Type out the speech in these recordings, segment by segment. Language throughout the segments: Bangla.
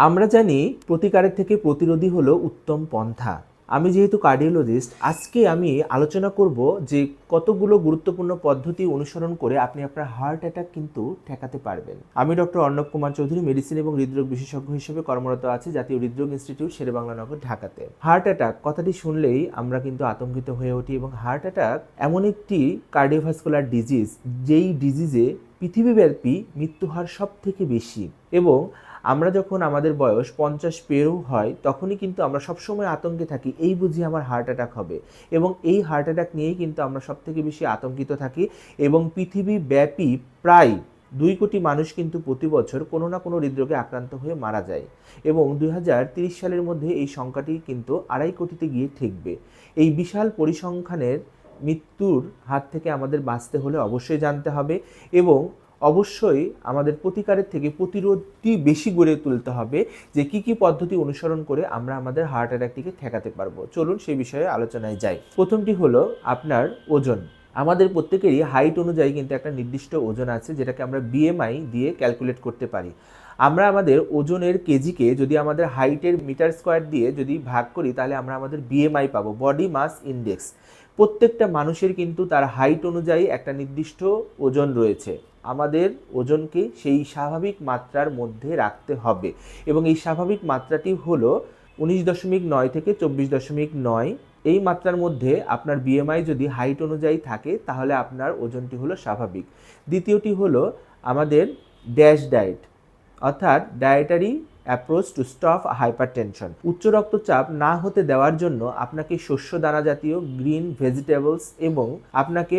আমরা জানি প্রতিকারের থেকে প্রতিরোধী হলো উত্তম পন্থা। আমি যেহেতু কার্ডিওলজিস্ট, আজকে আমি আলোচনা করব যে কতগুলো গুরুত্বপূর্ণ পদ্ধতি অনুসরণ করে আপনি আপনার হার্ট অ্যাটাক কিন্তু ঠেকাতে পারবেন। আমি ডক্টর অর্ণব কুমার চৌধুরী, মেডিসিন এবং হৃদরোগ বিশেষজ্ঞ হিসেবে কর্মরত আছি জাতীয় হৃদরোগ ইনস্টিটিউট, শেরেবাংলানগর, ঢাকাতে। হার্ট অ্যাটাক কথাটি শুনলেই আমরা কিন্তু আতঙ্কিত হয়ে উঠি, এবং হার্ট অ্যাটাক এমন একটি কার্ডিওভাস্কুলার ডিজিজ যেই ডিজিজে পৃথিবীব্যাপী মৃত্যুহার সব থেকে বেশি। এবং আমরা যখন আমাদের বয়স 50 পেরও হয় তখনই কিন্তু আমরা সবসময় আতঙ্কে থাকি, এই বুঝি আমার হার্ট অ্যাটাক হবে। এবং এই হার্ট অ্যাটাক নিয়েই কিন্তু আমরা সব থেকে বেশি আতঙ্কিত থাকি। এবং পৃথিবীব্যাপী প্রায় 2 কোটি মানুষ কিন্তু প্রতি বছর কোনো না কোনো হৃদরোগে আক্রান্ত হয়ে মারা যায়। এবং 2030 সালের মধ্যে এই সংখ্যাটি কিন্তু 2.5 কোটিতে গিয়ে ঠেকবে। এই বিশাল পরিসংখ্যানের মৃত্যুর হাত থেকে আমাদের বাঁচতে হলে অবশ্যই জানতে হবে, এবং অবশ্যই আমাদের প্রতিকারের থেকে প্রতিরোধটি বেশি গড়ে তুলতে হবে যে কি পদ্ধতি অনুসরণ করে আমরা আমাদের হার্ট অ্যাটাকটিকে ঠেকাতে পারবো। চলুন সেই বিষয়ে আলোচনায় যাই। প্রথমটি হলো আপনার ওজন। আমাদের প্রত্যেকেরই হাইট অনুযায়ী কিন্তু একটা নির্দিষ্ট ওজন আছে, যেটাকে আমরা বিএমআই দিয়ে ক্যালকুলেট করতে পারি। আমরা আমাদের ওজনের কেজিকে যদি আমাদের হাইটের মিটার স্কোয়ার দিয়ে যদি ভাগ করি, তাহলে আমরা আমাদের বিএমআই পাবো, বডি মাস ইন্ডেক্স। প্রত্যেকটা মানুষের কিন্তু তার হাইট অনুযায়ী একটা নির্দিষ্ট ওজন রয়েছে। আমাদের ওজনকে সেই স্বাভাবিক মাত্রার মধ্যে রাখতে হবে, এবং এই স্বাভাবিক মাত্রাটি হলো 19.9 থেকে 24.9। এই মাত্রার মধ্যে আপনার বিএমআই যদি হাইট অনুযায়ী থাকে তাহলে আপনার ওজনটি হলো স্বাভাবিক। দ্বিতীয়টি হলো আমাদের ড্যাশ ডায়েট, অর্থাৎ dietary approach to stop hypertension. উচ্চ রক্তচাপ না হতে দেওয়ার জন্য আপনাকে শস্য দানা জাতীয় গ্রিন ভেজিটেবলস এবং আপনাকে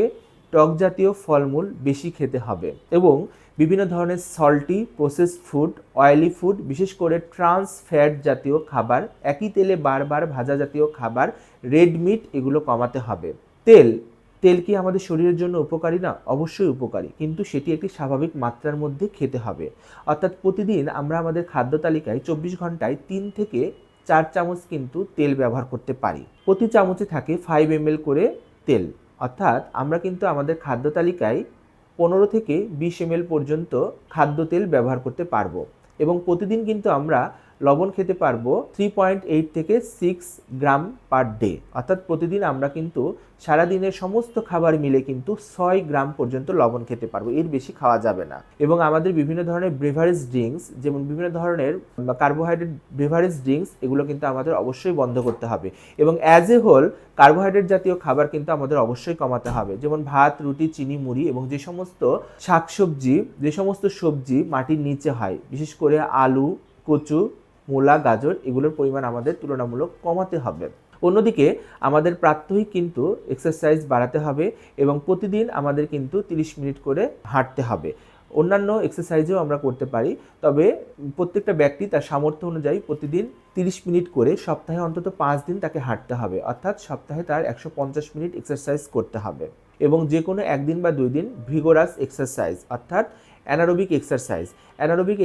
টক জাতীয় ফলমূল বেশি খেতে হবে, এবং বিভিন্ন ধরনের salty, processed food, oily food, বিশেষ করে ট্রান্স ফ্যাট জাতীয় খাবার, একই তেলে বারবার ভাজা জাতীয় খাবার, রেড মিট, এগুলো কমাতে হবে। তেল কি আমাদের শরীরের জন্য উপকারী না? অবশ্যই উপকারী, কিন্তু সেটি একটি স্বাভাবিক মাত্রার মধ্যে খেতে হবে। অর্থাৎ প্রতিদিন আমরা আমাদের খাদ্য তালিকায় 24 ঘন্টায় 3 থেকে 4 চামচ কিন্তু তেল ব্যবহার করতে পারি। প্রতি চামচে থাকে 5 ml করে তেল। অর্থাৎ আমরা কিন্তু আমাদের খাদ্য তালিকায় 15 থেকে 20 ml পর্যন্ত খাদ্য তেল ব্যবহার করতে পারবো। এবং প্রতিদিন কিন্তু আমরা লবণ খেতে পারবো 3.8 থেকে 6 গ্রাম পার ডে। অর্থাৎ প্রতিদিন আমরা কিন্তু সারাদিনের সমস্ত খাবার মিলে কিন্তু 6 গ্রাম পর্যন্ত লবণ খেতে পারবো, এর বেশি খাওয়া যাবে না। এবং আমাদের বিভিন্ন ধরনের বেভারেজ ড্রিঙ্কস, যেমন বিভিন্ন ধরনের কার্বোহাইড্রেট বেভারেজ ড্রিঙ্কস, এগুলো কিন্তু আমাদের অবশ্যই বন্ধ করতে হবে। এবং অ্যাজ এ হোল কার্বোহাইড্রেট জাতীয় খাবার কিন্তু আমাদের অবশ্যই কমাতে হবে, যেমন ভাত, রুটি, চিনি, মুড়ি, এবং যে সমস্ত শাকসবজি, যে সমস্ত সবজি মাটির নিচে হয়, বিশেষ করে আলু, কচু, মূলা, গাজর, এগুলোর পরিমাণ আমাদের তুলনামূলক কমাতে হবে। অন্যদিকে আমাদের প্রাত্যহিক কিন্তু এক্সারসাইজ বাড়াতে হবে, এবং প্রতিদিন আমাদের কিন্তু 30 মিনিট করে হাঁটতে হবে। অন্যান্য এক্সারসাইজও আমরা করতে পারি, তবে প্রত্যেকটা ব্যক্তি তার সামর্থ্য অনুযায়ী প্রতিদিন 30 মিনিট করে সপ্তাহে অন্তত 5 দিন তাকে হাঁটতে হবে। অর্থাৎ সপ্তাহে তার 150 মিনিট এক্সারসাইজ করতে হবে। এবং যে কোনো 1 দিন বা 2 দিন ভিগোরাস এক্সারসাইজ, অর্থাৎ অ্যানারোবিক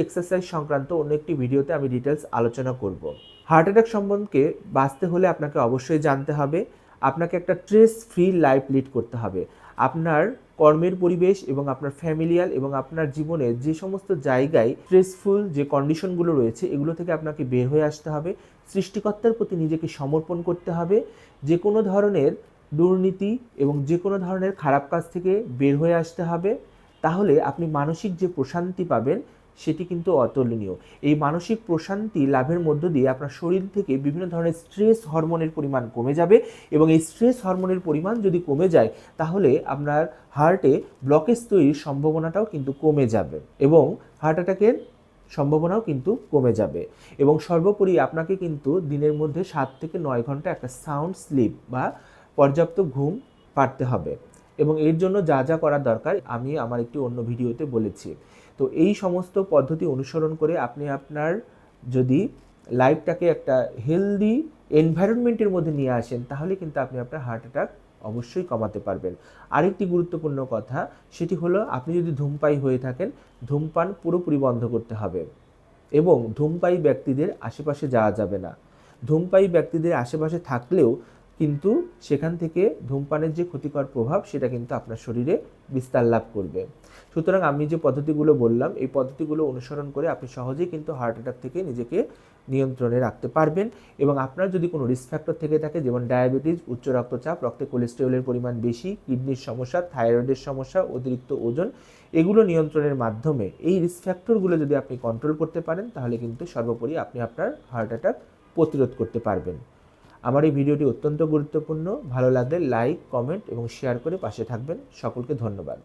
এক্সারসাইজ সংক্রান্ত অন্য একটি ভিডিওতে আমি ডিটেলস আলোচনা করব। হার্ট অ্যাটাক সম্বন্ধে বাঁচতে হলে আপনাকে অবশ্যই জানতে হবে, আপনাকে একটা স্ট্রেস ফ্রি লাইফ লিড করতে হবে। আপনার কর্মের পরিবেশ এবং আপনার ফ্যামিলিয়াল এবং আপনার জীবনের যে সমস্ত জায়গায় স্ট্রেসফুল যে কন্ডিশনগুলো রয়েছে, এগুলো থেকে আপনাকে বের হয়ে আসতে হবে। সৃষ্টিকর্তার প্রতি নিজেকে সমর্পণ করতে হবে। যে কোনো ধরনের দুর্নীতি এবং যে কোনো ধরনের খারাপ কাজ থেকে বের হয়ে আসতে হবে। তাহলে আপনি মানসিক যে প্রশান্তি পাবেন সেটি কিন্তু অতুলনীয়। এই মানসিক প্রশান্তি লাভের মধ্য দিয়ে আপনার শরীর থেকে বিভিন্ন ধরনের স্ট্রেস হরমোনের পরিমাণ কমে যাবে, এবং এই স্ট্রেস হরমোনের পরিমাণ যদি কমে যায় তাহলে আপনার হার্টে ব্লকেজ তৈরির সম্ভাবনাটাও কিন্তু কমে যাবে, এবং হার্ট অ্যাটাকের সম্ভাবনাও কিন্তু কমে যাবে। এবং সর্বোপরি আপনাকে কিন্তু দিনের মধ্যে 7 থেকে 9 ঘন্টা একটা সাউন্ড স্লিপ বা পর্যাপ্ত ঘুম পাড়তে হবে। এবং এর জন্য যা যা করার দরকার আমি আমার একটি অন্য ভিডিওতে বলেছি। তো এই সমস্ত পদ্ধতি অনুসরণ করে আপনি আপনার যদি লাইফটাকে একটা হেলদি এনভায়রনমেন্টের মধ্যে নিয়ে আসেন, তাহলে কিন্তু আপনি আপনার হার্ট অ্যাটাক অবশ্যই কমাতে পারবেন। আরেকটি গুরুত্বপূর্ণ কথা, সেটি হলো আপনি যদি ধূমপায়ী হয়ে থাকেন, ধূমপান পুরোপুরি বন্ধ করতে হবে, এবং ধূমপায়ী ব্যক্তিদের আশেপাশে যাওয়া যাবে না। ধূমপায়ী ব্যক্তিদের আশেপাশে থাকলেও কিন্তু সেখান থেকে ধূমপানের যে ক্ষতিকর প্রভাব সেটা কিন্তু আপনার শরীরে বিস্তার লাভ করবে। সুতরাং আমি যে পদ্ধতিগুলো বললাম এই পদ্ধতিগুলো অনুসরণ করে আপনি সহজেই কিন্তু হার্ট অ্যাটাক থেকে নিজেকে নিয়ন্ত্রণে রাখতে পারবেন। এবং আপনার যদি কোনো রিস্ক ফ্যাক্টর থেকে থাকে, যেমন ডায়াবেটিস, উচ্চ রক্তচাপ, রক্তে কোলেস্টেরলের পরিমাণ বেশি, কিডনির সমস্যা, থাইরয়েডের সমস্যা, অতিরিক্ত ওজন, এগুলো নিয়ন্ত্রণের মাধ্যমে এই রিস্ক ফ্যাক্টরগুলো যদি আপনি কন্ট্রোল করতে পারেন তাহলে কিন্তু সর্বোপরি আপনি আপনার হার্ট অ্যাটাক প্রতিরোধ করতে পারবেন। আমার এই ভিডিওটি অত্যন্ত গুরুত্বপূর্ণ। ভালো লাগলে লাইক, কমেন্ট এবং শেয়ার করে পাশে থাকবেন। সকলকে ধন্যবাদ।